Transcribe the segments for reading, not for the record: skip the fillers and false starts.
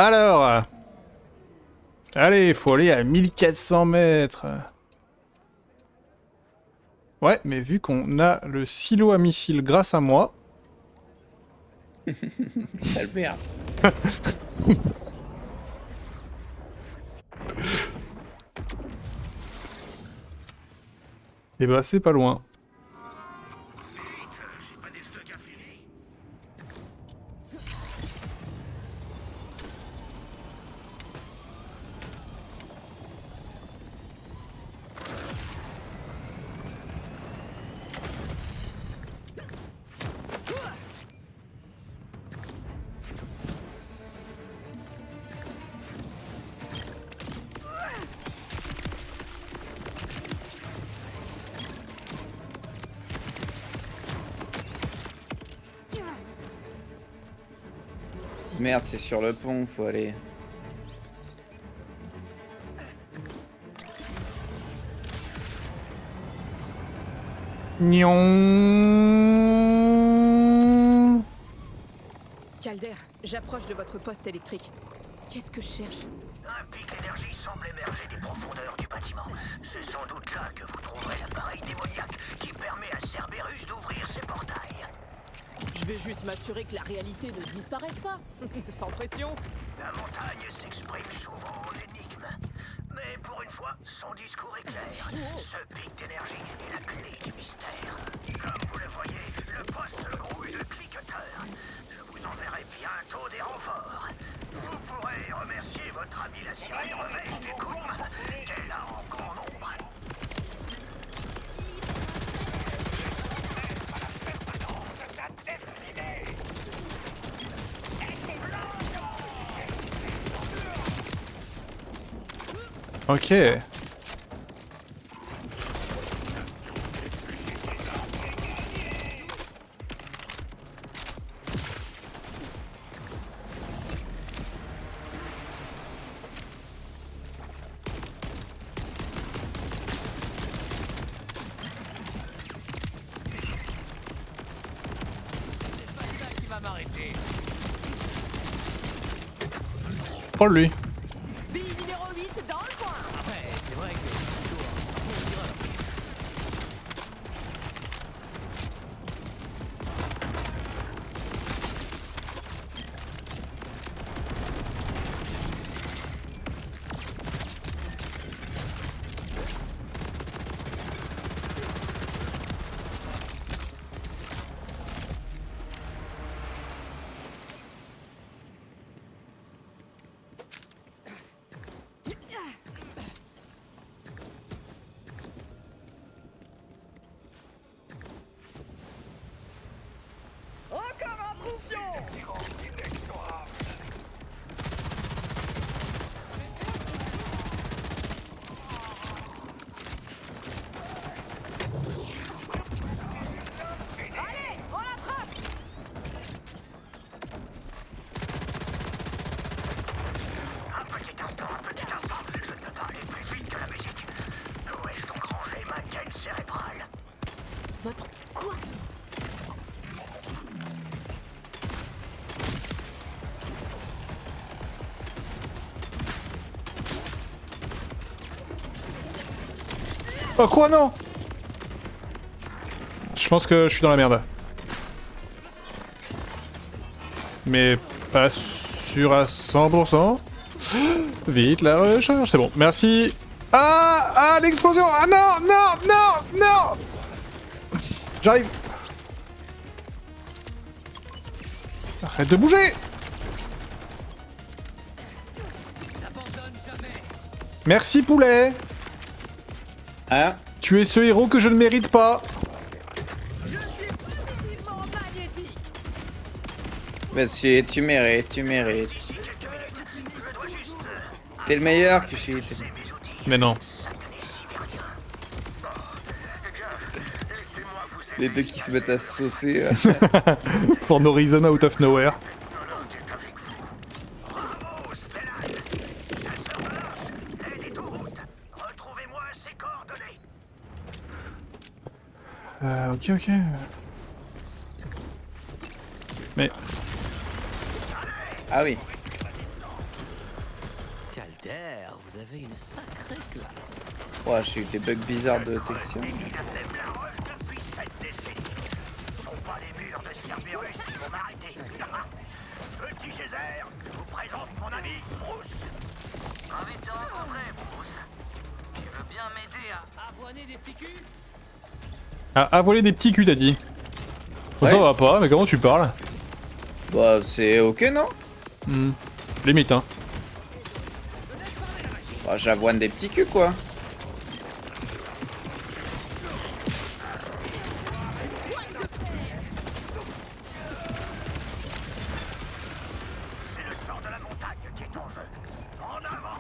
Alors, allez, faut aller à 1400 mètres. Ouais, mais vu qu'on a le silo à missiles grâce à moi... Sale merde. Eh bah c'est pas loin. Merde, c'est sur le pont, faut aller. Nion. Calder, j'approche de votre poste électrique. Qu'est-ce que je cherche? Un pic d'énergie semble émerger des profondeurs du bâtiment. C'est sans doute là que vous trouverez l'appareil démoniaque qui permet à Cerberus d'ouvrir ses portails. Je vais juste m'assurer que la réalité ne disparaisse pas. Sans pression. La montagne s'exprime souvent en énigme. Mais pour une fois, son discours est clair. Ce pic d'énergie est la clé du mystère. Comme vous le voyez, le poste grouille de cliqueteurs. Je vous enverrai bientôt des renforts. Vous pourrez remercier votre ami la sirène revêche du Koum, qu'elle a en grand nombre. Ok. Prends lui. Bille numéro 8 dans le coin. Encore un troufion. Allez, on l'attrape. Un petit instant, je ne peux pas aller plus vite que la musique. Où ai-je donc rangé ma gaine cérébrale? Votre quoi? Oh quoi non? Je pense que je suis dans la merde. Mais pas sûr à 100%. Vite la recharge, c'est bon. Merci. Ah l'explosion. Ah non, non, non, non. J'arrive. Arrête de bouger. Merci poulet. Hein? Tu es ce héros que je ne mérite pas. Positivement magnétique. Monsieur, tu mérites, tu mérites. D'ici quelques minutes, je dois juste T'es le meilleur, Kushi. mes outils Mais non. satanés sibériens. Eh bien, laissez-moi vous aider. Les deux qui se mettent à se saucer. For no reason out of nowhere. Technologue est avec vous. Bravo, Stellan. Chasseur de lâches, l'aide est en route. Retrouvez-moi ses coordonnées. Ok. Mais... Ah oui. Calder, vous avez une sacrée classe. Ouais, j'ai eu des bugs bizarres de texture. Qui n'attèment la roche depuis 7 décennies. Ce sont pas les murs de Cerberus qui vont m'arrêter. Petit Geyser, je vous présente mon ami Bruce. Ravi de te rencontrer, Bruce. Tu veux bien m'aider à avoiner des petits culs? Ah, à voler des petits culs, t'as dit. Bon, Ouais. ça va pas, mais comment tu parles? Bah, c'est ok, non? Limite, hein. Bah, j'avoine des petits culs, quoi. C'est le sort de la montagne qui est en jeu. En avant.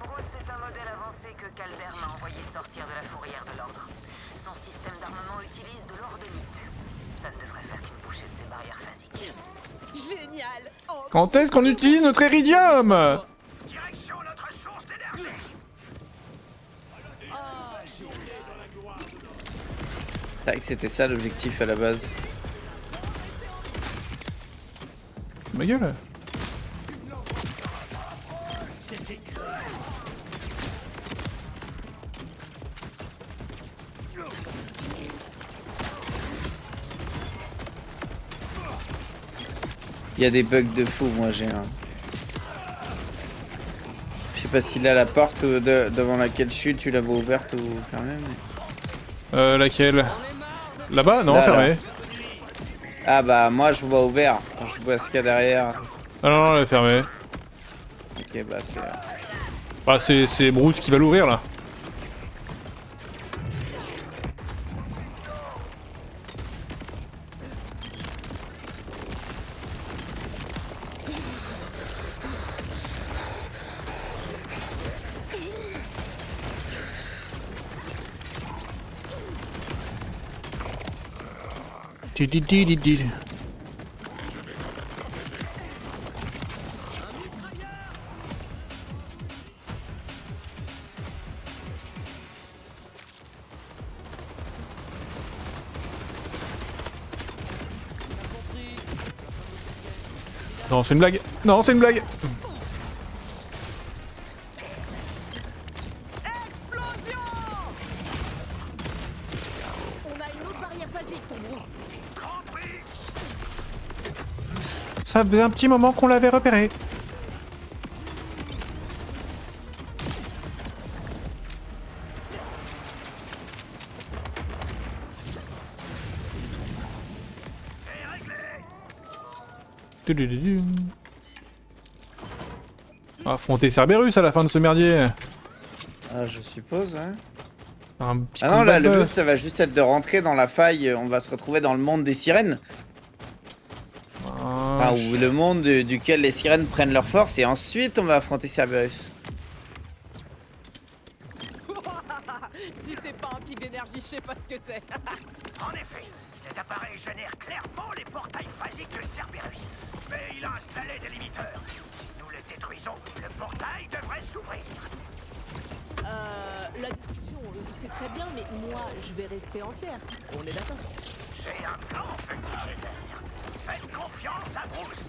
Bruce est un modèle avancé que Calder m'a envoyé sortir de la fourrière de l'ordre. Son système d'armement utilise de l'ordonite. Ça ne devrait faire qu'une bouchée de ses barrières phasiques. Génial. Oh, Quand est-ce qu'on utilise notre iridium? Direction notre source d'énergie. C'est vrai que c'était ça l'objectif à la base. Ma gueule. Il y a des bugs de fou, moi j'ai un. Je sais pas si là la porte devant laquelle je suis, tu l'avais ouverte ou fermée. Mais... Laquelle? Là-bas? Non, Là, fermé. là. Ah bah moi je vois ouvert. Je vois ce qu'il y a derrière. Ah non, non, elle est fermée. Ok bah c'est. Bah, c'est Bruce qui va l'ouvrir là. Di. Non, c'est une blague. Non, c'est une blague. explosion. On a une autre barrière phasique pour Bruce. Ça faisait un petit moment qu'on l'avait repéré. Affronter Cerberus à la fin de ce merdier. Ah je suppose hein. Un petit Ah non coup là de le balle. but ça va juste être de rentrer dans la faille. On va se retrouver dans le monde des sirènes. Ah, Enfin, ou le monde duquel les sirènes prennent leur force et ensuite on va affronter Cerberus. Si c'est pas un pic d'énergie, je sais pas ce que c'est. En effet, cet appareil génère clairement les portails phasiques de Cerberus. Mais il a installé des limiteurs. Si nous les détruisons, le portail devrait s'ouvrir. La discussion, c'est très bien, mais moi, je vais rester entière. On est d'accord. J'ai un plan, petit Geyser. Faites confiance à Bruce.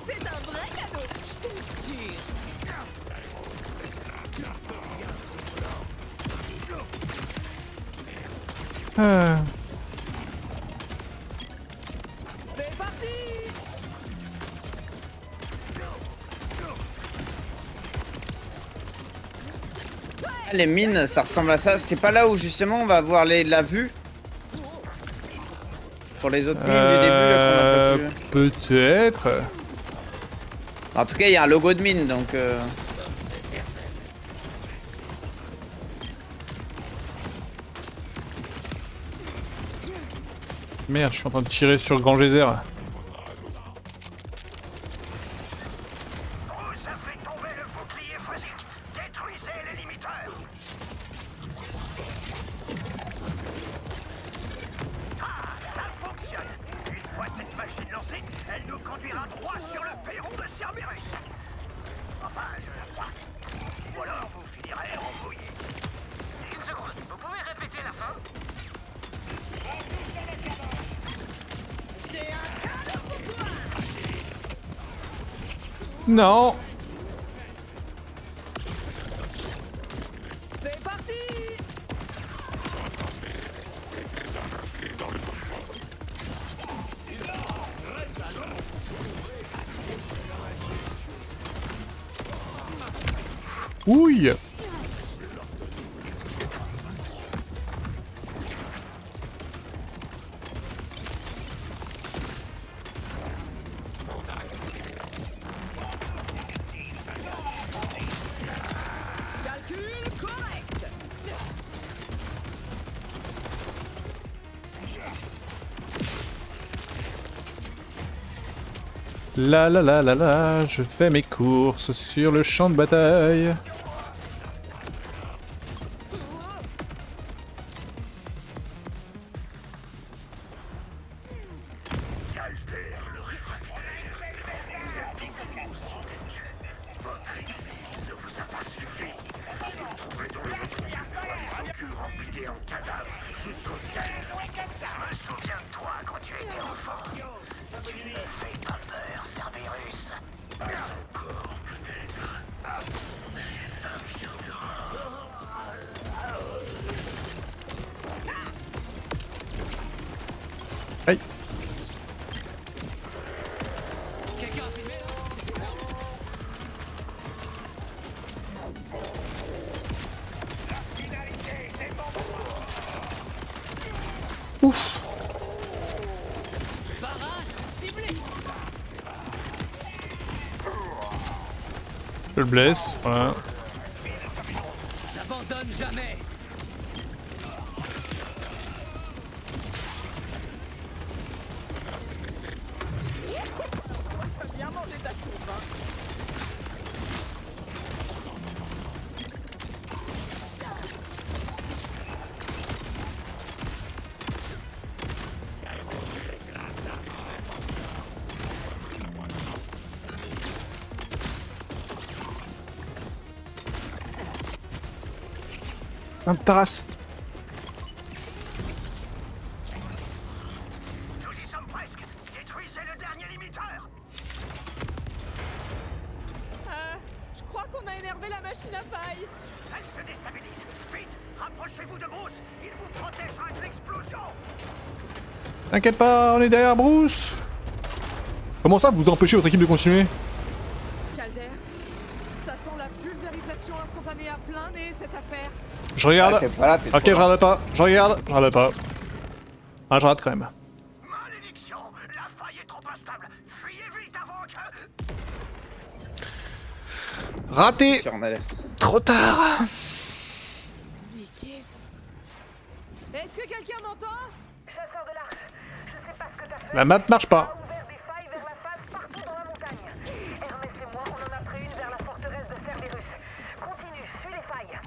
C'est un vrai cadeau, je te jure. ah. C'est parti. Ah, les mines ça ressemble à ça. C'est pas là où justement on va avoir la vue. Pour les autres mines du début là qu'on a pas pu. Peut-être. En tout cas il y a un logo de mine donc Merde, je suis en train de tirer sur le grand geyser. Bruce a fait tomber le bouclier phasique. Détruisez les limiteurs. Ah, ça fonctionne. Une fois cette machine lancée, elle nous conduira droit sur le perron de Cerberus. Enfin, je crois. Ou alors vous finirez embrouillé. Une seconde, vous pouvez répéter la fin? J'ai un cadeau pour toi. Non. C'est parti. Ouille. Calcul correct. La la la la la, je fais mes courses sur le champ de bataille. Je me souviens de toi quand tu étais enfant. Tu ne me fais pas peur, Cerberus. Encore peut-être. Mais ça viendra. Aïe. Ouf. Je le blesse, voilà. J'abandonne jamais. T'as bien mangé ta soupe, hein. Un taras. Nous y sommes presque. Détruisez le dernier limiteur. Je crois qu'on a énervé la machine à paille. Elle se déstabilise. Vite, rapprochez-vous de Bruce. Il vous protégera de l'explosion. T'inquiète pas, on est derrière Bruce. Comment ça, vous empêchez votre équipe de continuer? Calder, ça sent la pulvérisation instantanée à plein nez, cette affaire. Je regarde. Ah, t'es pas là, t'es Ok, trop je loin. regarde pas. Je regarde pas. Ah, je regarde quand même. Malédiction, la faille est trop instable. Fuyez vite avant que... Raté. Sur en alerte. Trop tard. Mais qu'est-ce... Est-ce que quelqu'un m'entend? Chasseur de l'arche, je sais pas ce que t'as fait. La map marche pas. A ouvert des failles vers la face partout dans la montagne. Hermès et moi, on en a pris une vers la forteresse de Cerberus. Continue, suis les failles.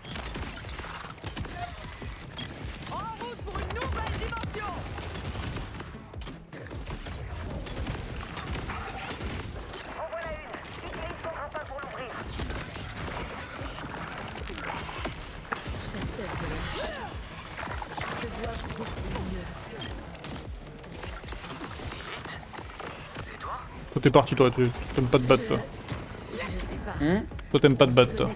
En route pour une nouvelle dimension. En voilà une. Utilise ton grappin pour l'ouvrir. C'est toi? Toi t'es parti, toi. T'aimes pas te battre, toi. Toi t'aimes pas te battre, toi.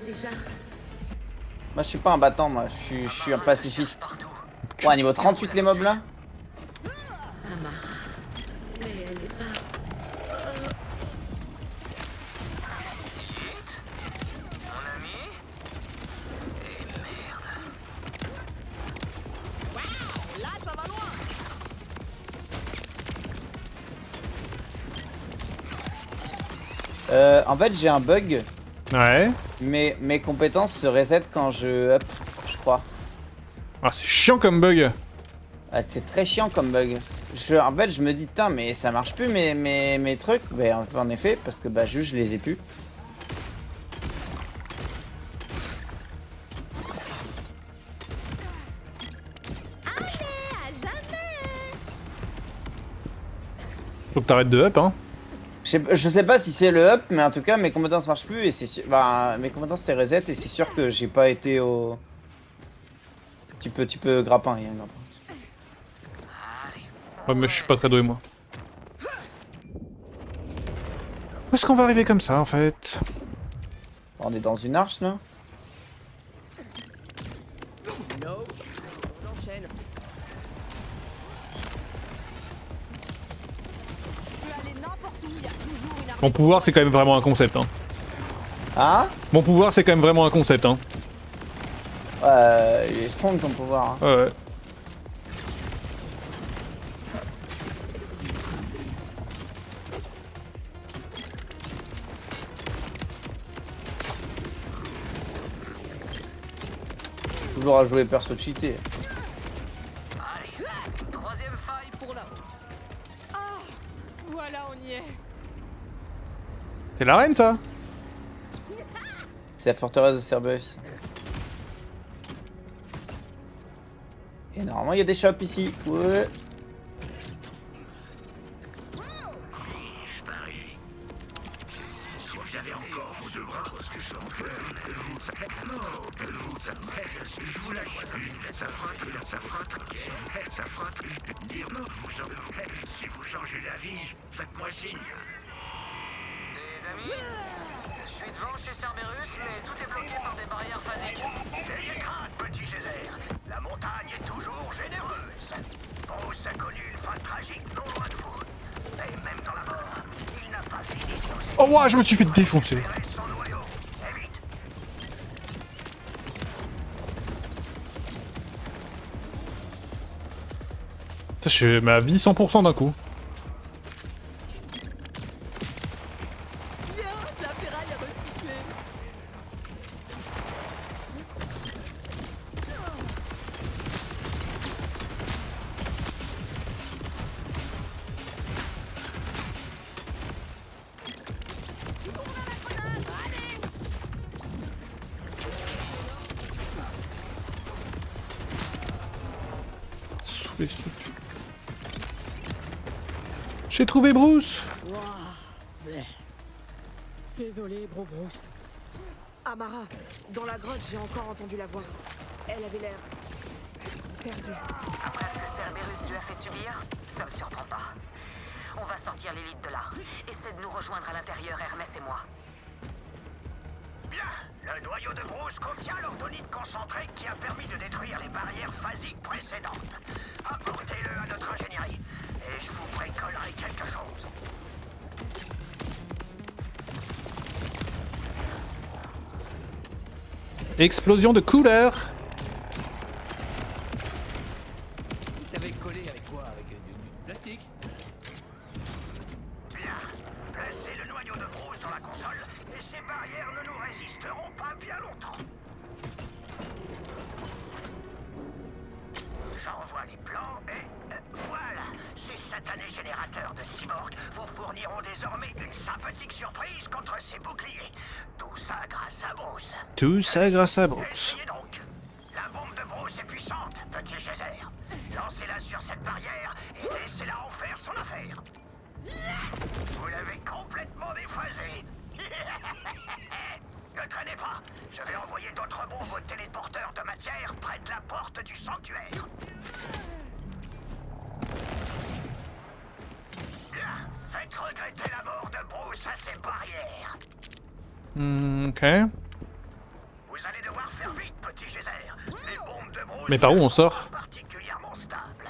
Moi je suis pas un battant, moi je suis un pacifiste. Ouais, niveau 38 les mobs là. Mon ami? Et merde. Là, ça va loin. En fait j'ai un bug, Ouais. mais mes compétences se reset quand je up, je crois. Ah, c'est chiant comme bug. Ah, c'est très chiant comme bug. En fait je me dis putain mais ça marche plus mes trucs. Ben, en effet parce que bah juste je les ai plus. Faut que t'arrêtes de up, hein. Je sais pas si c'est le up, mais en tout cas mes compétences marchent plus et c'est sûr. Bah, mes compétences étaient reset et c'est sûr que j'ai pas été au. Tu peux grappin, il y a un grappin. Ouais, mais je suis pas très doué, moi. est-ce qu'on va arriver comme ça en fait? On est dans une arche là. No. On enchaîne. Tu peux aller n'importe où, il y a toujours une armée. Mon pouvoir c'est quand même vraiment un concept hein. Hein? Mon pouvoir c'est quand même vraiment un concept hein. Il est strong ton pouvoir. Hein. Ouais. Toujours à jouer perso cheaté. Allez, troisième faille pour la route. Ah, voilà, on y est. C'est l'arène ça? C'est la forteresse de Cerberus. Et normalement il y a des shops ici. Ouais. Les amis, je suis devant chez Cerberus, mais tout est bloqué par des barrières phasiques. N'ayez crainte, petit Geyser. La montagne est toujours généreuse. Bruce a connu une fin tragique non loin de vous. Et même dans la mort, il n'a pas fini de nous Oh ouah, je me suis fait défoncer. éclairer son noyau. Et vite. Putain, je ma vie 100% d'un coup. Tiens, la ferraille à recycler. Saoulé, ce truc. J'ai trouvé Bruce. Désolé, Bro Bruce. Amara, dans la grotte, j'ai encore entendu la voix. Elle avait l'air perdue. Après ce que Cerberus lui a fait subir, ça me surprend pas. On va sortir l'élite de là. Essaie de nous rejoindre à l'intérieur, Hermès et moi. Bien. Le noyau de Bruce contient l'ordonite concentrée qui a permis de détruire les barrières phasiques précédentes. Apportez-le à notre ingénierie et je vous bricolerai quelque chose. Explosion de couleur. T'avais collé avec quoi? Avec du plastique? Bien. Placez le noyau de Bruce dans la console et ces barrières ne nous résisteront pas bien longtemps. J'envoie les plans et voilà. Ces satanés générateurs de cyborgs vous fourniront désormais une sympathique surprise contre ces boucliers. Tout ça grâce à Bruce. Tout ça grâce à Bruce. Essayez donc. La bombe de Bruce est puissante, petit Geyser. Lancez-la sur cette barrière et laissez-la en faire son affaire. Vous l'avez complètement déphasé. Ne traînez pas. Je vais envoyer d'autres bombes au téléporteur de matière près de la porte du sanctuaire. Bien. Faites regretter la mort de Bruce à ces barrières. Ok. Vous allez devoir faire vite, petit Geyser. Les bombes de Bruce Mais par où on sont sort? pas particulièrement stables.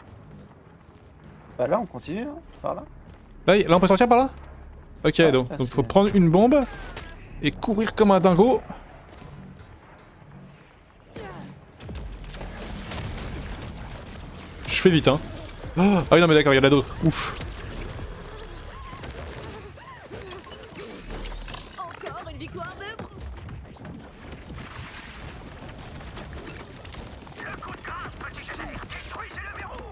Bah là on continue, hein, par là. Là on peut sortir par là? Ok, Ouais, donc là, faut c'est- prendre une bombe et courir comme un dingo. Je fais vite hein. Ah oui non mais d'accord, il y en a d'autres. Ouf. Encore une victoire de Bruce. Le coup de grâce, petit Geyser. Détruisez le verrou.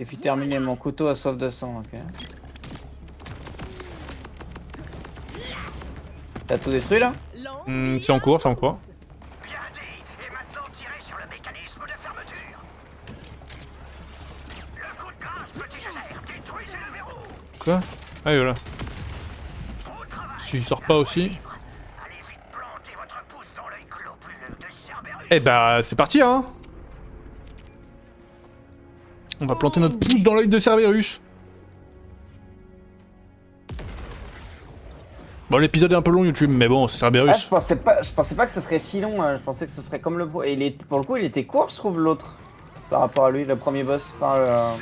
Et puis terminer mon couteau à soif de sang, ok. T'as tout détruit là? C'est en cours, c'est en cours. Bien dit. Et maintenant, tirez sur le mécanisme de fermeture. Le coup de grâce, petit Geyser. Détruisez le verrou. Quoi? Ah oui voilà. Au travail. S'il sort pas aussi. Allez vite planter votre pouce dans l'œil globuleux de Cerberus. Eh bah c'est parti hein. On va planter notre pouce dans l'œil de Cerberus. Bon, l'épisode est un peu long YouTube, mais bon, c'est Ah, Cerberus. je pensais pas que ce serait si long, je pensais que ce serait comme le... Et pour le coup, il était court, je trouve, l'autre. Par rapport à lui, le premier boss. Enfin,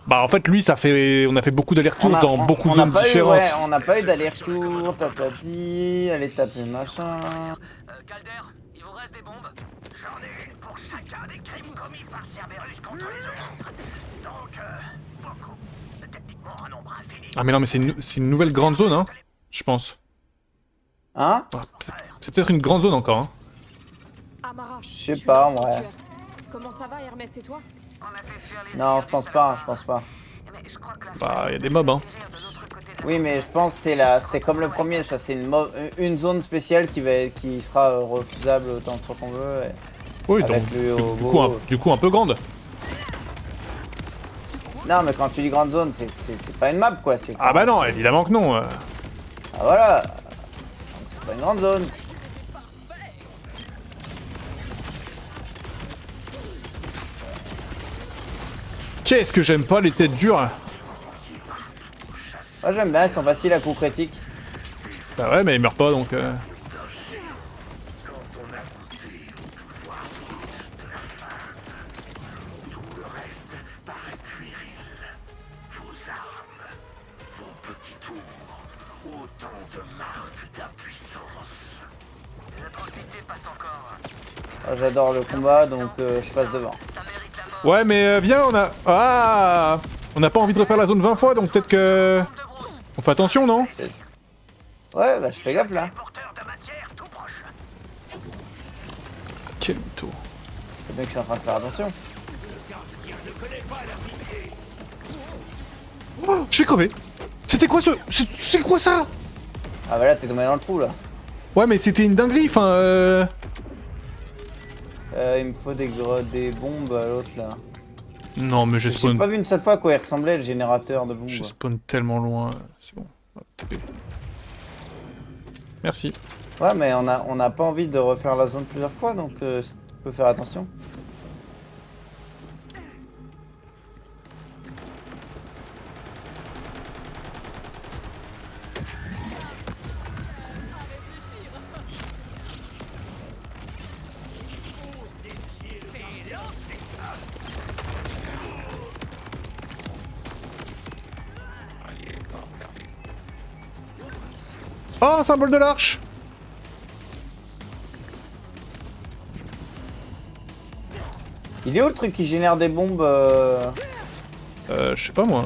Bah en fait, lui, ça fait... On a fait beaucoup d'allers-retours dans beaucoup de zones différentes. Ouais, on n'a pas eu d'aller-retour, t'as dit, aller taper machin... Calder, il vous reste des bombes? J'en ai une pour chacun des crimes commis par Cerberus contre les autres. Donc, beaucoup. Techniquement, un nombre infini. Ah mais non, mais c'est une nouvelle grande zone, hein. Je pense. Hein? Ah, c'est peut-être une grande zone encore, hein. Amara, Je sais suis pas, le ouais. sanctuaire. Comment ça va, Hermès et toi? On a fait fuir les Non, airs je du pense salamander. pas, je pense pas. Mais je crois que la Bah, falaise y a des a mobs, hein. atterrir de l'autre côté de la Oui, mais je forteresse. pense que c'est comme le premier, ça c'est une zone spéciale qui sera refusable autant de fois qu'on veut. Oui, Avec donc, le haut du beau. coup, un peu grande. Non, mais quand tu dis grande zone, c'est pas une map quoi. Ah bah non, évidemment que non. Ah voilà. Donc c'est pas une grande zone. Qu'est-ce que j'aime pas les têtes dures. Moi j'aime bien, elles sont faciles à coup critique. Bah ouais, mais il meurt pas, donc... Les atrocités passent encore. Moi, j'adore le combat, donc je passe devant. Ça mérite la mort. Ouais, mais viens, on a... Ah, on n'a pas envie de refaire la zone 20 fois, donc peut-être que... De Bruce. On fait attention, non? Ouais, bah je fais gaffe là. Porteur de matière tout proche. Quel mytho. C'est bien que je suis en train de faire attention. Oh, je suis crevé. C'était quoi ce... C'est quoi ça? Ah bah là t'es tombé dans le trou là. Ouais, mais c'était une dinguerie, enfin... Il me faut des bombes à l'autre là. Non, mais j'ai J'ai spawn... pas vu une seule fois à quoi il ressemblait le générateur de bombes. Je spawn tellement loin. C'est bon. On va taper. Merci. Ouais, mais on a pas envie de refaire la zone plusieurs fois, donc on peut faire attention. Oh, un symbole de l'arche. Il est où le truc qui génère des bombes Je sais pas moi.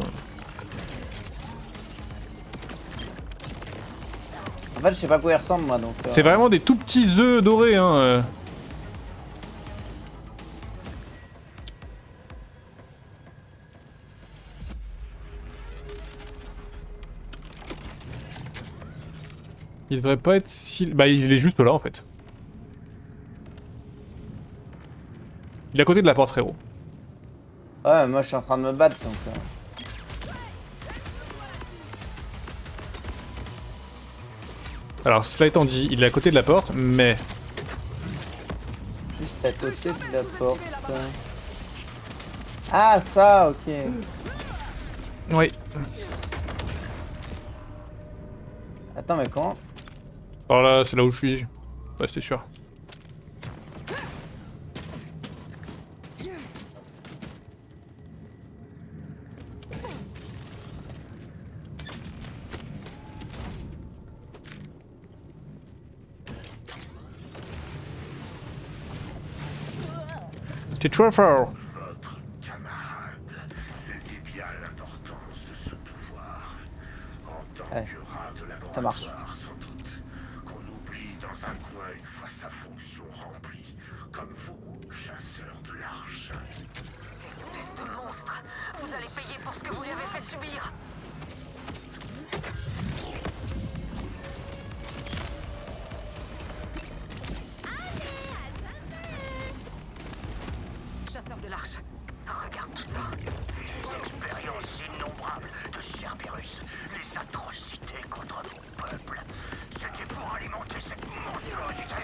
En fait, je sais pas à quoi il ressemble moi, donc... C'est vraiment des tout petits œufs dorés, hein. Il devrait pas être si... Bah, il est juste là, en fait. Il est à côté de la porte, frérot. Ouais, moi je suis en train de me battre, donc... Alors, cela étant dit, il est à côté de la porte, mais... Juste à côté de la porte... Ah, ça, ok. Oui. Attends, mais comment? Alors là, c'est là où je suis. Ouais, c'était sûr. T'es trop fort. Votre camarade saisit bien l'importance de ce pouvoir. En tant Ouais, que rat de laboratoire, ça marche. sans doute, qu'on oublie dans un coin une fois sa fonction remplie, comme vous, chasseurs de l'arche. Espèce de monstre! Vous allez payer pour ce que vous lui avez fait subir! Chasseur de l'arche, regarde tout ça. Les expériences innombrables de Cerberus, les atrocités contre mon peuple. C'était pour alimenter cette monstruosité.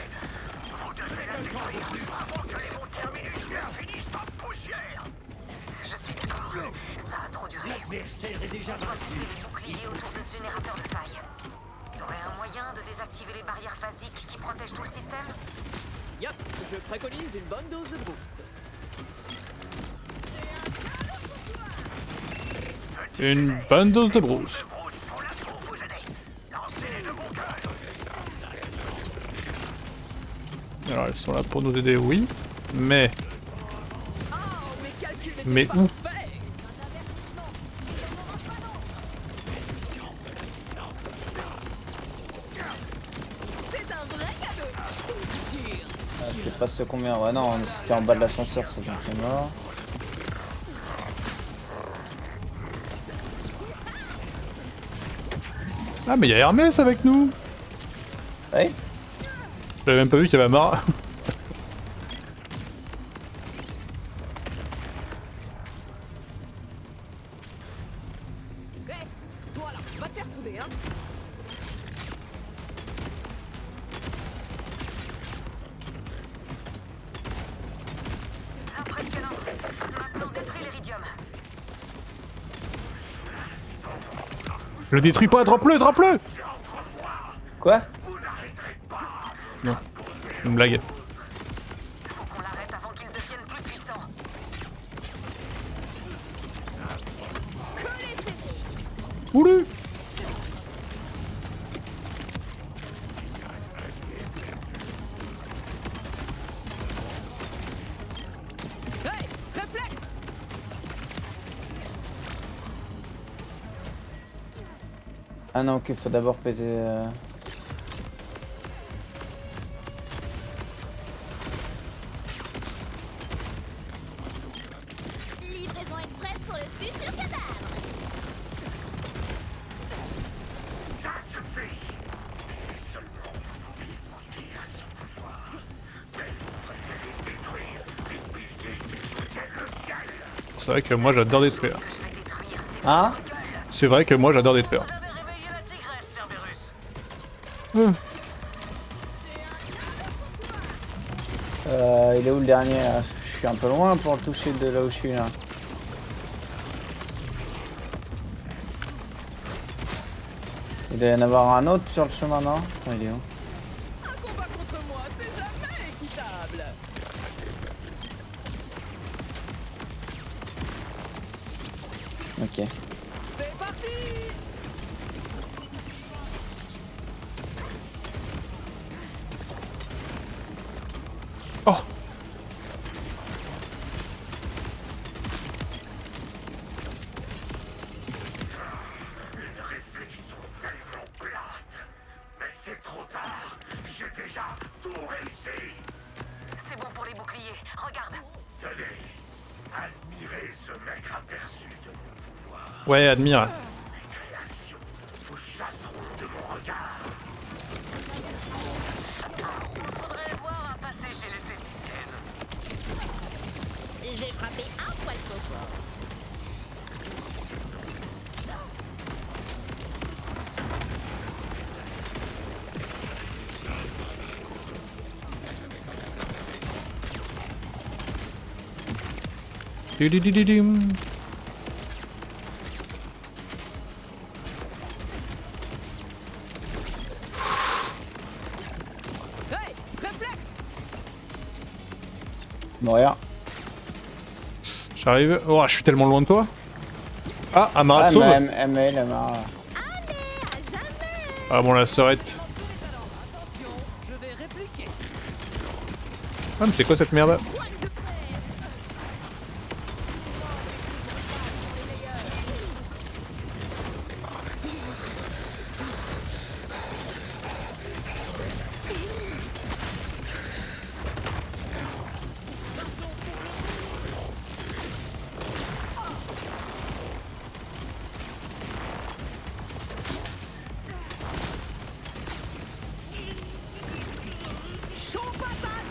Vous devez la détruire avant que les bons terminus ne finissent en poussière. Je L'adversaire est déjà On doit couper les boucliers autour de ce générateur de failles. T'aurais un moyen de désactiver les barrières phasiques qui protègent tout le système? Yup, je préconise une bonne dose de brousse. Une bonne dose de brousse. Les Bruce sont là pour vous aider. Lancez-les de bon cœur. Alors elles sont là pour nous aider, oui. Mais... Oh, mes calculs n'étaient Mais pas où? faits. C'est un vrai cadeau. Ah, c'est pas ce combien. Ouais, non, c'était en bas de l'ascenseur, ça, donc c'est mort. Ah mais y'a Hermès avec nous. Ouais. J'avais même pas vu qu'il y avait Amara. Hé, toi là, va te faire souder, hein. Impressionnant. Maintenant, détruis l'iridium. Je le détruis pas, drop-le, drop-le. Quoi? Non, une blague. Faut qu'on l'arrête avant qu'il devienne plus puissant. Oulu. Hey, réflexe. Ah non, ok, faut d'abord péter. Livraison express pour le futur cadavre. Ça suffit. Si seulement vous pouviez goûter à son pouvoir. Mais vous préférez détruire les piliers qui soutiennent le ciel. C'est vrai que moi j'adore détruire. Ce que je vais détruire, c'est Hein? C'est vrai que moi j'adore détruire. J'avais réveillé la tigresse, Cerberus. Il est où le dernier là? Parce que je suis un peu loin pour le toucher de là où je suis là. Il doit y en avoir un autre sur le chemin, non? Oh, il est où? Un combat contre moi, c'est jamais équitable. Ok. C'est parti. Oh. Une réflexion tellement plate. Mais c'est trop tard. J'ai déjà tout réussi. C'est bon pour les boucliers. Regarde. Tenez. Admirez ce mec aperçu de mon pouvoir. Ouais, admire. Mes créations vous chasseront de mon regard. Faudrait voir un passé chez l'esthéticienne. J'ai frappé un poil trop fort. Didididim. Hey, réflexe. Mourir. J'arrive. Oh, je suis tellement loin de toi. Ah, Amara Ah, te sauve. mais la marre. Ah bon, la sœurette. Attention, je vais répliquer. Ah, mais c'est quoi cette merde? Chaud patate.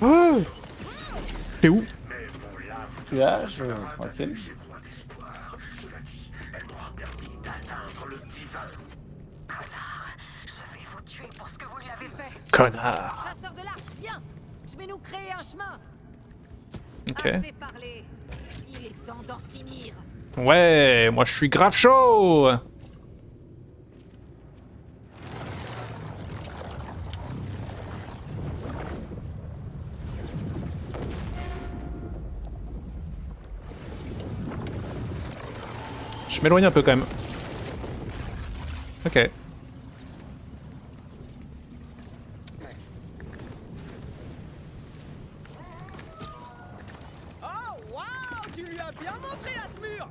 Oh. T'es où? Là, je. Tranquille. J'ai moins d'espoir. Cela dit, elle m'aura permis d'atteindre le divin. Connard. Je vais vous tuer pour ce que vous lui avez fait. Connard. Chasseur de l'arc, viens. Je vais nous créer un chemin. Ok. Assez parlé. Il est temps d'en finir. Ouais, moi je suis grave chaud. Je m'éloigne un peu quand même. Ok. Oh, waouh! Tu lui as bien montré la smure!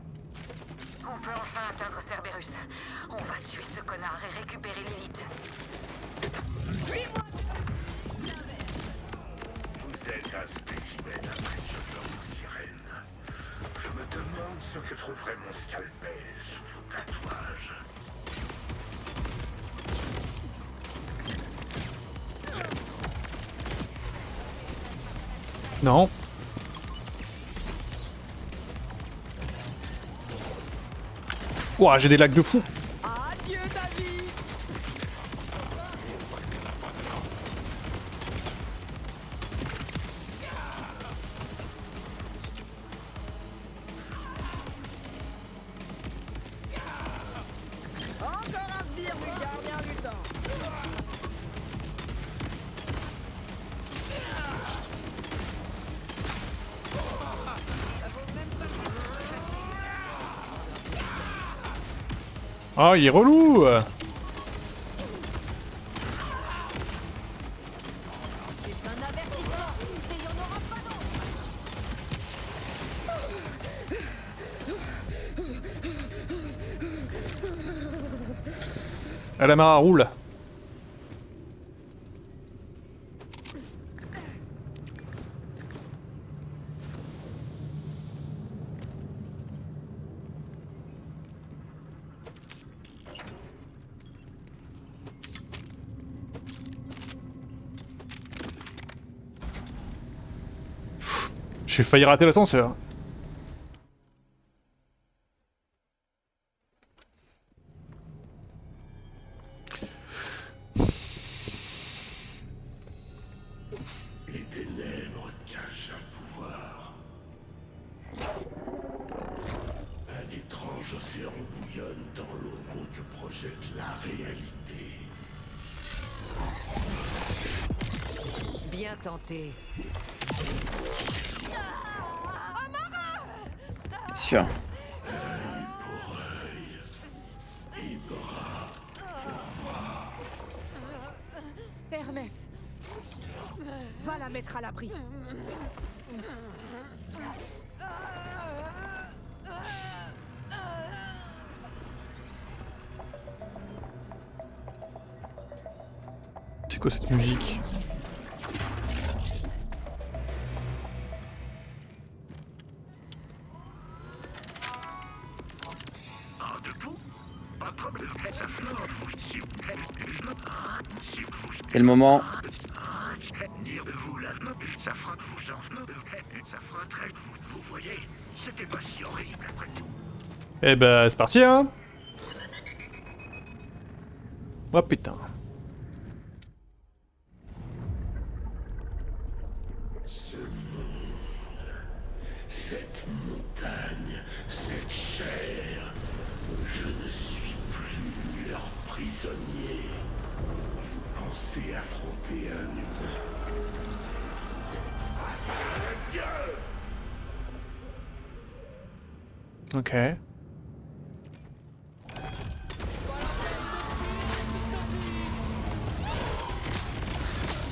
On peut enfin atteindre Cerberus. On va tuer ce connard et récupérer Lilith. Vous êtes un spécimen impressionnant, sirène. Je me demande ce que trouverait mon scalpel sous vos tatouages. Non. Ouah, j'ai des lags de fou. Adieu, David! Encore un sbire du gardien du temps! Ah, il est relou. C'est un avertissement. Et il n'y en aura pas d'autre. Alamara roule. J'ai failli rater l'ascenseur. Les ténèbres cachent un pouvoir. Un étrange océan bouillonne dans l'ombre que projette la réalité. Bien tenté. Sûr. Hermès! Va la mettre à l'abri! C'est quoi cette musique? Quel moment? Ça fera que vous en ça fera très vous voyez, c'était pas si horrible après tout. Eh ben, c'est parti, hein. Oh putain. Ce monde, cette montagne, cette chair, je ne suis plus leur prisonnier. Vous pensez affronter un humain? Vous êtes face à un dieu! Ok.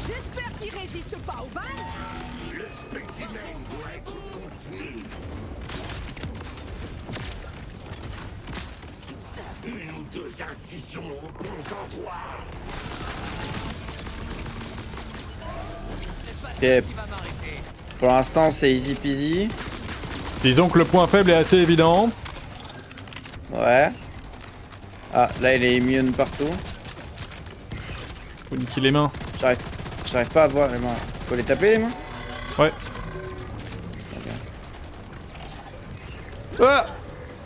J'espère qu'il résiste pas au bal! Le spécimen doit être contenu. Une ou deux incisions aux bons endroits. Ok. Pour l'instant, c'est easy peasy. Disons que le point faible est assez évident. Ouais. Ah, là, il est immune partout. Faut niquer les mains. J'arrive pas à voir les mains. Faut les taper les mains? Ouais. Ah!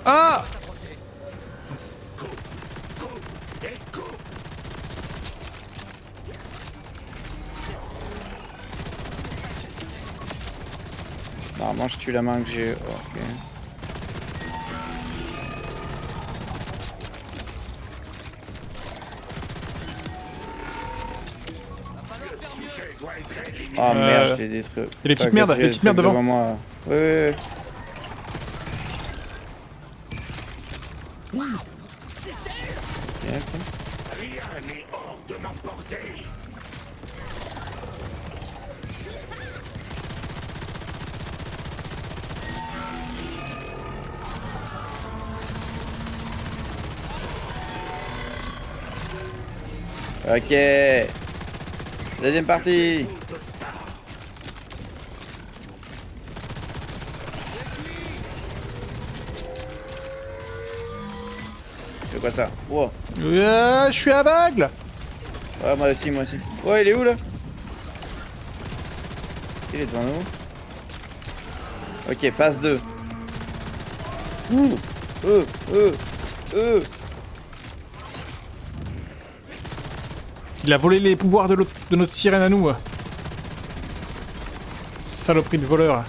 Ah! Normalement, je tue la main que j'ai. Oh, ok. Oh merde, je l'ai détruit. Et les petites merdes, devant. Moi. Ouais. Rien n'est hors de ma portée. Ok. Deuxième partie. C'est quoi ça? Wow. Je suis aveugle. Ouais, moi aussi, moi aussi. Ouais, il est où là? Il est devant nous. Ok, phase 2. Ouh. Il a volé les pouvoirs de notre sirène à nous. Saloperie de voleur.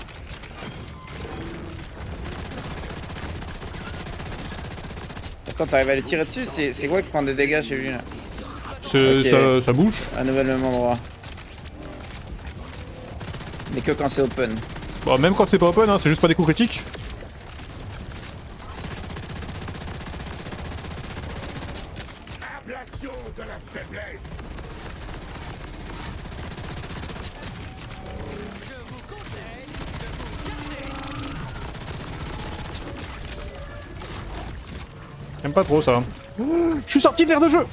Attends, t'arrives à les tirer dessus? C'est quoi qui prend des dégâts chez lui là? Ok. Ça bouge. À nouveau le même endroit. Mais que quand c'est open. Bon, même quand c'est pas open, hein, c'est juste pas des coups critiques. Ablation de la faiblesse. J'aime pas trop ça. Je suis sorti de l'air de jeu.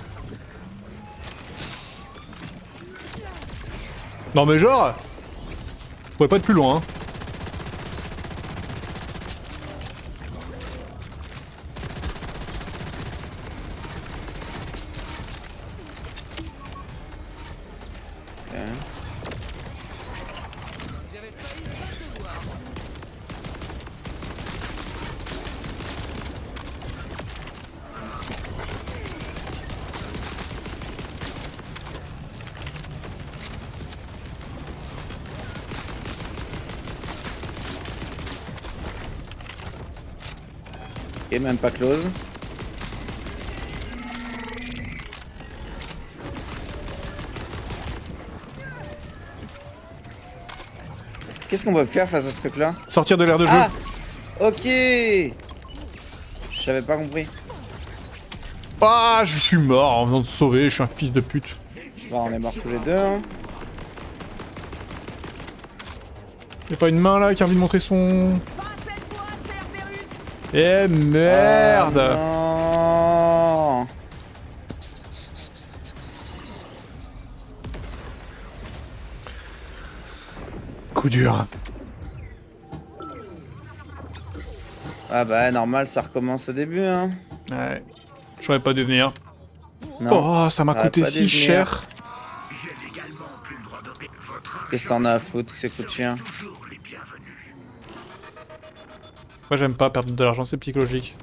Non mais genre, vous pouvez pas être plus loin. Hein. Et même pas close. Qu'est-ce qu'on va faire face à ce truc là? Sortir de l'air de jeu. Ah, ok. J'avais pas compris. Ah, je suis mort en venant de sauver, je suis un fils de pute. Bon, on est morts tous les deux. Hein. Y'a pas une main là qui a envie de montrer son... Eh merde. Oh, non. Coup dur. Ah bah normal, ça recommence au début hein. Ouais. J'aurais pas dû venir. Non. Oh, ça m'a Ah, coûté pas si des cher. Qu'est-ce que t'en as à foutre que ces coups de chien? Moi j'aime pas perdre de l'argent, c'est psychologique.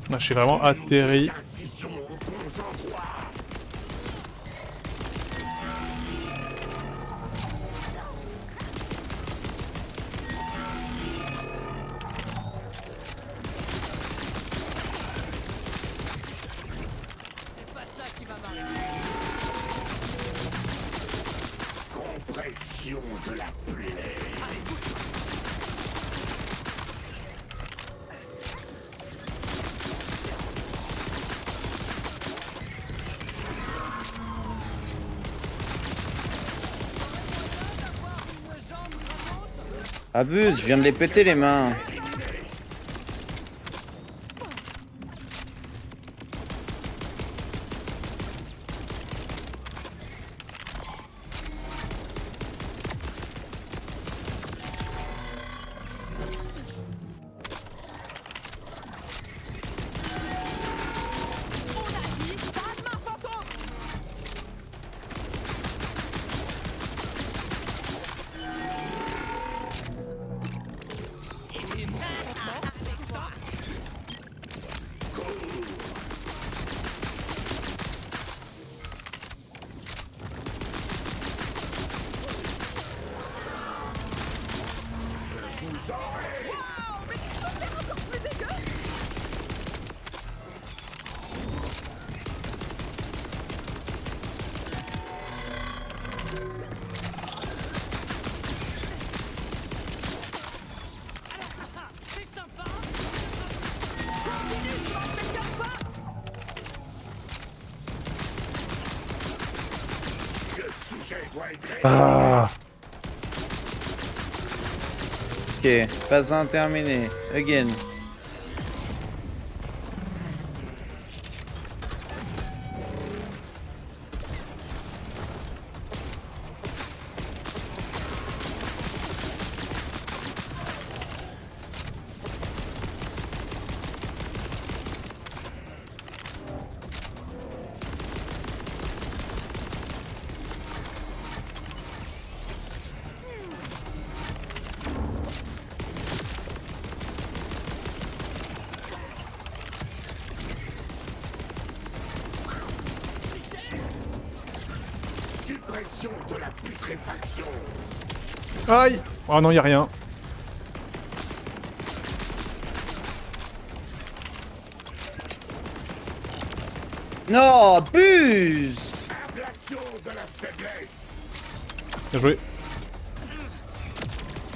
Là, je suis vraiment atterri. Compression de la plaie. Abuse, je viens de les péter les mains. Ah. Ok, phase 1 terminée. Again. Suppression de la putréfaction. Aïe. Oh non, y a rien. Non, abuse. Ablation de la faiblesse. Bien joué.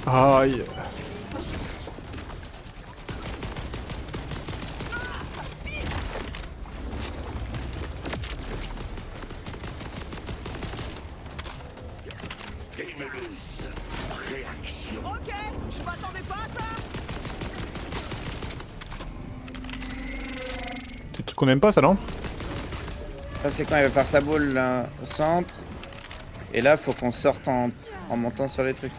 Aïe. Stimulus. Réaction. Ok, je m'attendais pas à ça. C'est le truc qu'on aime pas, ça, non? Ça c'est quand il va faire sa boule là au centre. Et là faut qu'on sorte en montant sur les trucs.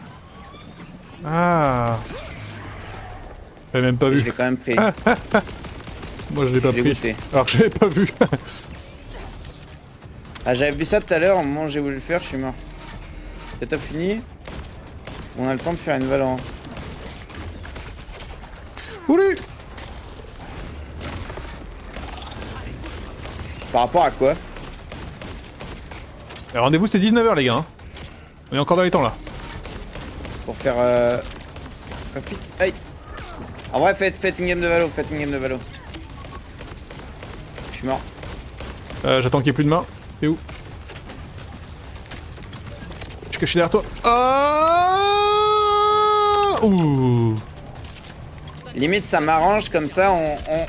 Ah. J'avais même pas Et vu. je l'ai quand même pris. Moi, je l'ai pas Je l'ai pris. goûté. Alors que j'avais pas vu. Ah j'avais vu ça tout à l'heure, au moment où j'ai voulu le faire, je suis mort. T'as fini? On a le temps de faire une Valorant. Ouli. Par rapport à quoi? Rendez-vous, c'est 19h, les gars. Hein. On est encore dans les temps, là. Pour faire Aïe. En vrai faites une game de Valo, faites une game de Valo. Je suis mort. J'attends qu'il y ait plus de main. T'es où? Je suis caché derrière toi. Ah. Ouh. Limite ça m'arrange comme ça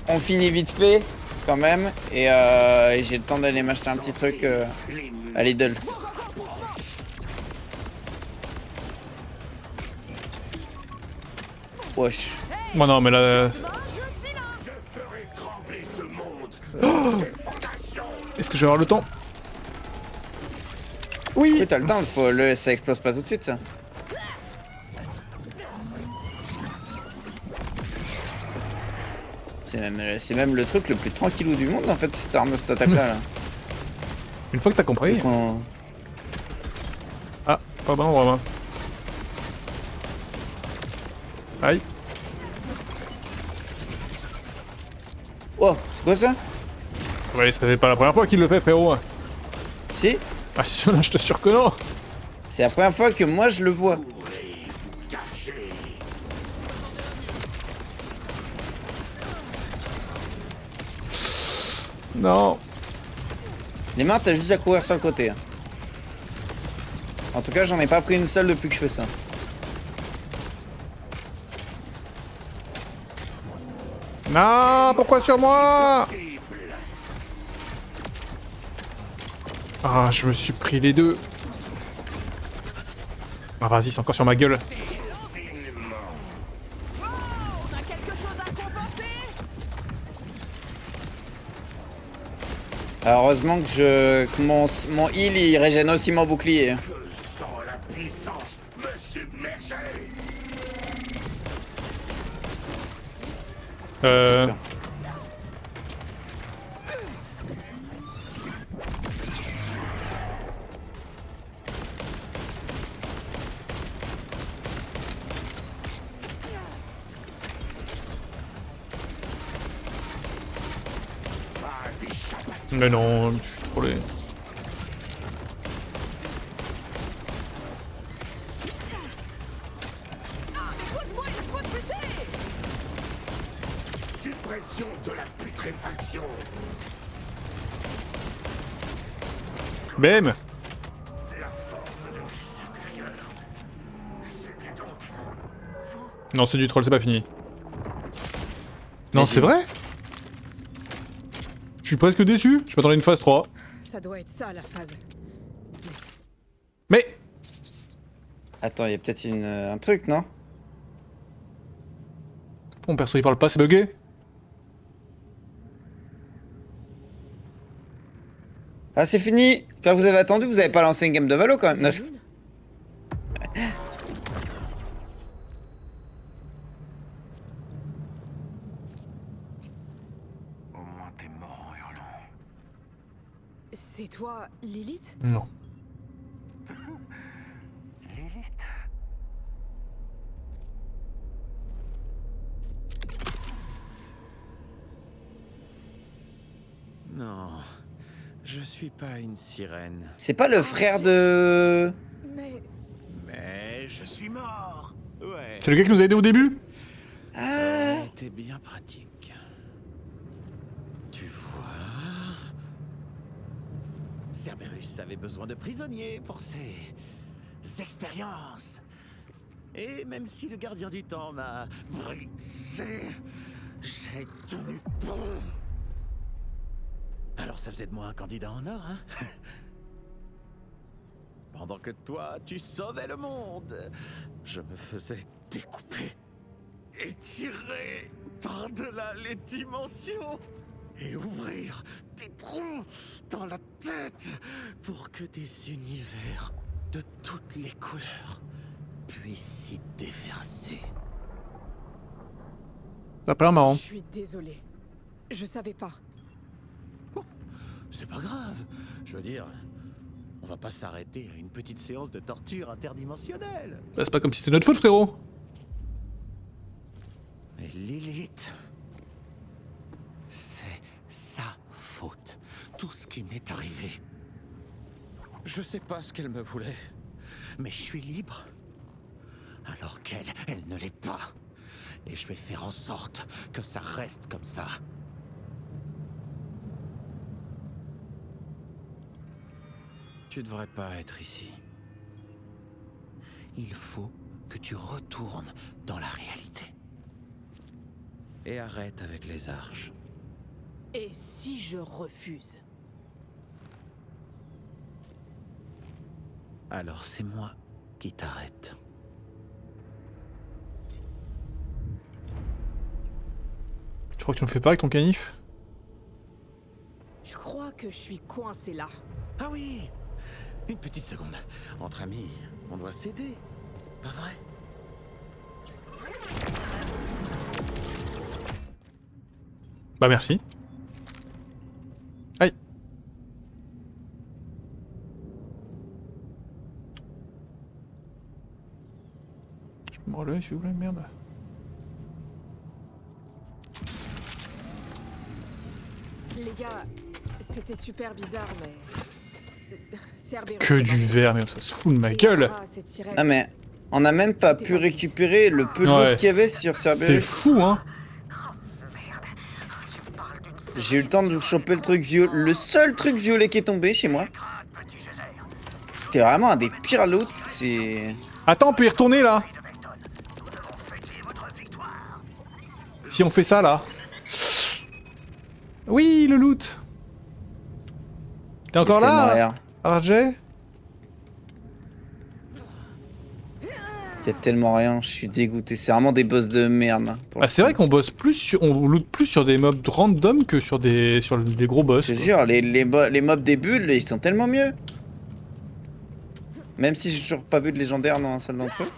on finit vite fait quand même et j'ai le temps d'aller m'acheter un petit truc à Lidl. Wesh. Moi non, mais là... Je ferai trembler ce monde. Est-ce que je vais avoir le temps? Oui. Oui t'as le temps, ça explose pas tout de suite ça. C'est même le truc le plus tranquillou du monde en fait cette arme, cette attaque là. Une fois que t'as compris. Ah, pas bon, vraiment. Aïe. Oh, c'est quoi ça? Ouais, ça fait pas la première fois qu'il le fait, frérot. Si? Ah si, je t'assure que non. C'est la première fois que moi je le vois. Pourrez-vous cacher? Non. Les mains t'as juste à courir sur le côté. Hein. En tout cas j'en ai pas pris une seule depuis que je fais ça. Non, pourquoi sur moi? Ah, je me suis pris les deux. Ah vas-y, c'est encore sur ma gueule. On a quelque chose à compenser. Alors, heureusement que mon heal il régène aussi mon bouclier. Je sens la puissance me submerger. Mais non, je suis trop laid. Suppression de la putréfaction. Bam. La forme de vie supérieure. C'était donc Non, c'est du troll, c'est pas fini. Non, Mais c'est vrai? Je suis presque déçu. Je m'attendais à une phase 3. Ça doit être ça la phase. Attends, il y a peut-être un truc, non? Mon perso il parle pas, c'est bugué. Ah, c'est fini. Quand vous avez attendu, vous avez pas lancé une game de Valo quand même. Non, je- Lune. Au moins t'es mort en hurlant. C'est toi, Lilith? Non. Lilith. Non, je suis pas une sirène. C'est pas le frère de... Mais Mais je suis mort. Ouais. C'est le gars qui nous a aidé au début? Ça Ah. aurait été bien pratique. Tu vois, Cerberus avait besoin de prisonniers pour ses expériences. Et même si le gardien du temps m'a brisé, j'ai tenu bon. Alors ça faisait de moi un candidat en or, hein? Pendant que toi, tu sauvais le monde, je me faisais découper, étirer par-delà les dimensions et ouvrir des trous dans la tête pour que des univers de toutes les couleurs puissent s'y déverser. Ça a pas l'air marrant. je suis désolée. Je savais pas. C'est pas grave, je veux dire, on va pas s'arrêter à une petite séance de torture interdimensionnelle. Bah, c'est pas comme si c'était notre faute, frérot. Mais Lilith, c'est sa faute. Tout ce qui m'est arrivé. Je sais pas ce qu'elle me voulait, mais je suis libre. Alors qu'elle, elle ne l'est pas. Et je vais faire en sorte que ça reste comme ça. Tu devrais pas être ici. Il faut que tu retournes dans la réalité. Et arrête avec les arches. Et si je refuse? Alors c'est moi qui t'arrête. Je crois que tu me fais pas avec ton canif. Je crois que je suis coincée là. Ah oui! Une petite seconde. Entre amis, on doit s'aider. Pas vrai? Bah merci. Aïe. Je peux me relever s'il vous plaît, merde. Les gars, c'était super bizarre, mais... Cerberus, Que c'est du pas- verre, mais ça se fout de ma Et gueule. Amara, cette sirène, Non mais, on a même pas pu récupérer le peu de Ouais. loot qu'il y avait sur C'est Cerberus. fou, hein. J'ai eu le temps de choper le truc violet. Le seul truc violet qui est tombé chez moi. Crainte, petit Césaire. C'était vraiment un des pires loots. C'est... Attends, on peut y retourner là. De Belton, nous devons fêter votre victoire. Si on fait ça là. Oui, le loot. T'es encore là, RJ? Il y a tellement rien, je suis dégoûté. C'est vraiment des boss de merde. Pour Ah, le c'est coup. vrai qu'on bosse plus sur, on loot plus sur des mobs random que sur des gros boss. Je te quoi. jure, les mobs des bulles, ils sont tellement mieux. Même si j'ai toujours pas vu de légendaire dans un seul d'entre eux.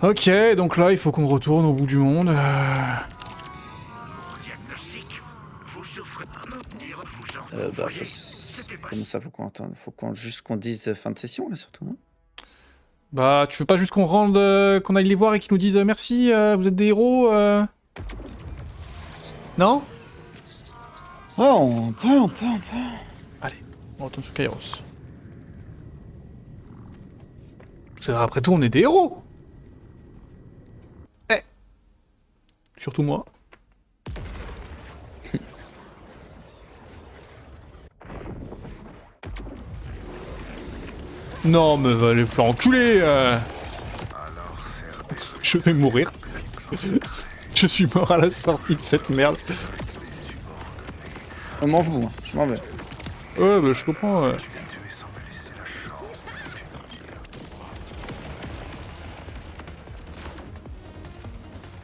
Ok, donc là il faut qu'on retourne au bout du monde. Diagnostic. Vous souffrez Bah, comment ça, faut qu'on entende? Faut qu'on juste qu'on dise fin de session là surtout. Hein. Bah, tu veux pas juste qu'on rende, qu'on aille les voir et qu'ils nous disent merci, vous êtes des héros Non? Oh, on peut. Allez, on retourne sur Kairos. C'est vrai, après tout, on est des héros. Eh. Surtout moi. Non, mais va les faire enculer. Je vais mourir. Je suis mort à la sortie de cette merde. On m'en fout, je m'en vais. Ouais, bah je comprends.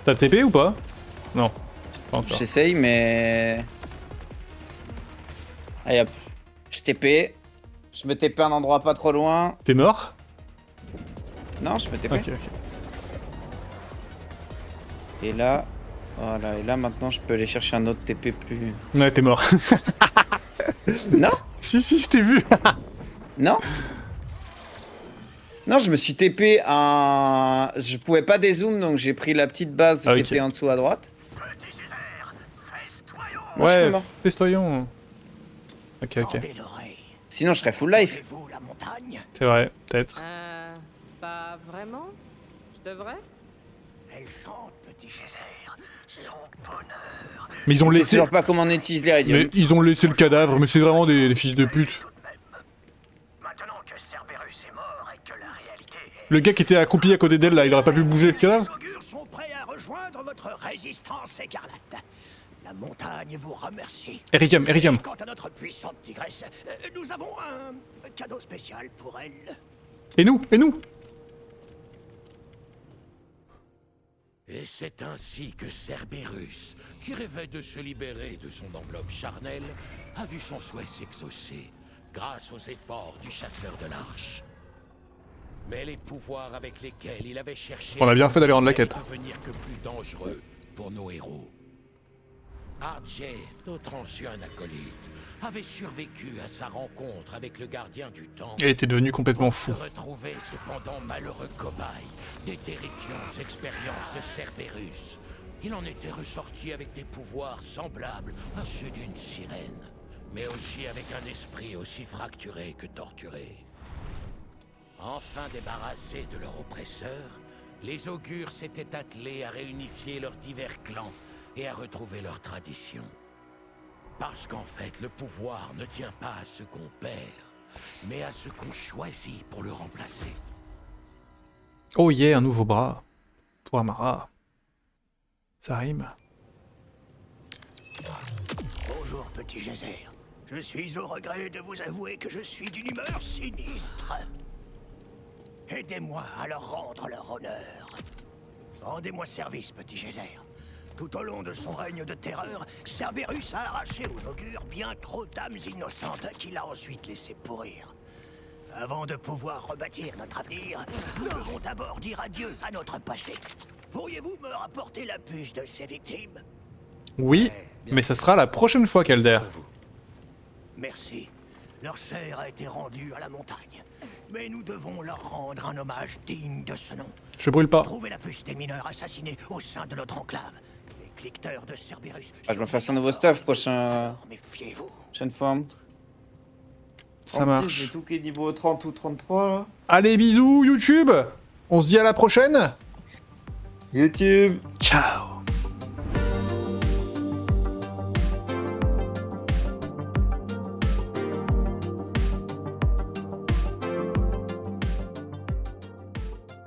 T'as TP ou pas? Non, pas encore. J'essaye, mais... Allez hop. Je TP. Je me TP à un endroit pas trop loin. T'es mort? Non, je me TP. Ok, ok. Et là... Voilà, et là maintenant je peux aller chercher un autre TP plus... Ouais, t'es mort. Non? Si, je t'ai vu. Non? Non, je me suis TP à... Je pouvais pas dézoom, donc j'ai pris la petite base qui ok. était en dessous à droite. Petit Césaire, festoyons. Moi, je suis Ouais, mort. festoyons. Ok, ok. Tendez l'oreille. Sinon je serais full life. Vous la montagne? C'est vrai, peut-être. Pas vraiment? Je devrais? Elle chante, petit Césaire. Son bonheur. Mais ils ont Je sais laissé... toujours pas comment on utilise les radiums. Mais ils ont laissé le cadavre, mais c'est vraiment des fils de pute. Maintenant que Cerberus est mort et que la réalité est... Le gars qui était accroupi à côté d'elle, là, il aurait pas pu bouger le cadavre? Les augures sont prêts à rejoindre votre résistance écarlate. La montagne vous remercie. Ericam, Ericam. Quant à notre puissante tigresse, nous avons un cadeau spécial pour elle. Et nous? Et nous? Et c'est ainsi que Cerberus, qui rêvait de se libérer de son enveloppe charnelle, a vu son souhait s'exaucer, grâce aux efforts du chasseur de l'arche. Mais les pouvoirs avec lesquels il avait cherché... On a bien fait d'aller rendre la quête. ...ne devenir que plus dangereux pour nos héros. Arjay, notre ancien acolyte, avait survécu à sa rencontre avec le gardien du temps. Il était devenu complètement fou. Se retrouvait cependant malheureux cobaye des terrifiantes expériences de Cerberus. Il en était ressorti avec des pouvoirs semblables à ceux d'une sirène, mais aussi avec un esprit aussi fracturé que torturé. Enfin débarrassés de leur oppresseur, les augures s'étaient attelés à réunifier leurs divers clans et à retrouver leurs traditions. Parce qu'en fait, le pouvoir ne tient pas à ce qu'on perd, mais à ce qu'on choisit pour le remplacer. Oh yeah, un nouveau bras. Pour Amara. Ça rime. Bonjour, petit Geyser. Je suis au regret de vous avouer que je suis d'une humeur sinistre. Aidez-moi à leur rendre leur honneur. Rendez-moi service, petit Geyser. Tout au long de son règne de terreur, Cerberus a arraché aux augures bien trop d'âmes innocentes qu'il a ensuite laissé pourrir. Avant de pouvoir rebâtir notre avenir, nous devons d'abord dire adieu à notre passé. Pourriez-vous me rapporter la puce de ces victimes? Oui, mais ça sera la prochaine fois, Calder. Merci. Leur chair a été rendue à la montagne. Mais nous devons leur rendre un hommage digne de ce nom. Je brûle pas. Trouvez la puce des mineurs assassinés au sein de notre enclave. Les cliqueteurs de Cerberus. Ah, je me fasse un nouveau stuff prochaine Méfiez-vous. forme. Ça 36, marche. j'ai tout qui est niveau 30 ou 33 là. Allez, bisous, YouTube. On se dit à la prochaine. YouTube. Ciao.